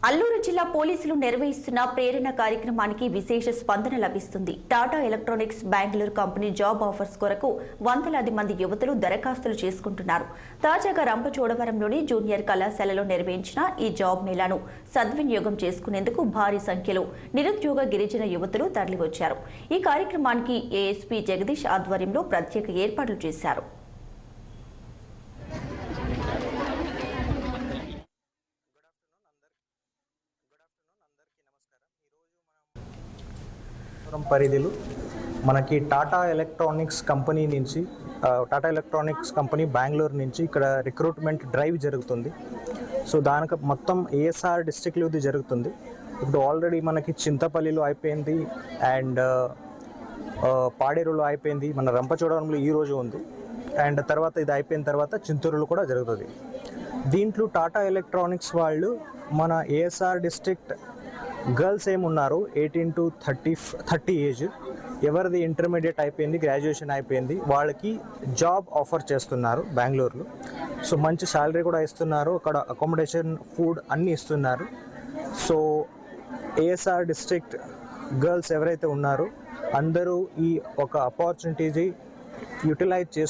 అల్లూరు జిల్లా పోలీసులు నిర్వహిస్తున్న ప్రేరణ కార్యక్రమానికి విశేష స్పందన లభిస్తుంది. Tata electronics Bengaluru company job offers కొరకు వందలాది మంది యువతులు దరఖాస్తులు చేసుకుంటున్నారు. తాజాగా రంపచోడవరంలోని జూనియర్ కళాశాలలో నిర్వహించిన ఈ జాబ్ మేళాను సద్వినియోగం చేసుకునేందుకు భారీ సంఖ్యలో నిరుద్యోగ గిరిజన యువతులు తరలివచ్చారు. ఈ కార్యక్రమానికి ఏఎస్పీ జగదీష్ ఆధ్వర్యంలో ప్రత్యేక ఏర్పాట్లు చేశారు. పరిధిలో మనకి టాటా ఎలక్ట్రానిక్స్ కంపెనీ నుంచి బెంగళూరు నుంచి ఇక్కడ రిక్రూట్మెంట్ డ్రైవ్ జరుగుతుంది. సో దానికి మొత్తం ఏఎస్ఆర్ డిస్ట్రిక్ట్లో ఇది జరుగుతుంది. ఇప్పుడు ఆల్రెడీ మనకి చింతపల్లిలో అయిపోయింది అండ్ పాడేరులో అయిపోయింది, మన రంపచోడవరంలో ఈరోజు ఉంది అండ్ తర్వాత ఇది అయిపోయిన తర్వాత చింతూరులో కూడా జరుగుతుంది. దీంట్లో టాటా ఎలక్ట్రానిక్స్ వాళ్ళు మన ఏఎస్ఆర్ డిస్ట్రిక్ట్ గర్ల్స్ ఏమున్నారు 18 to 30 ఏజ్, ఎవరిది ఇంటర్మీడియట్ అయిపోయింది, గ్రాడ్యుయేషన్ అయిపోయింది, వాళ్ళకి జాబ్ ఆఫర్ చేస్తున్నారు బెంగళూరులో. సో మంచి శాలరీ కూడా ఇస్తున్నారు, అక్కడ అకామిడేషన్, ఫుడ్ అన్నీ ఇస్తున్నారు. సో ఏఎస్ఆర్ డిస్ట్రిక్ట్ గర్ల్స్ ఎవరైతే ఉన్నారో అందరూ ఈ ఒక ఆపర్చునిటీని యూటిలైజ్ చేసుకుంటారు.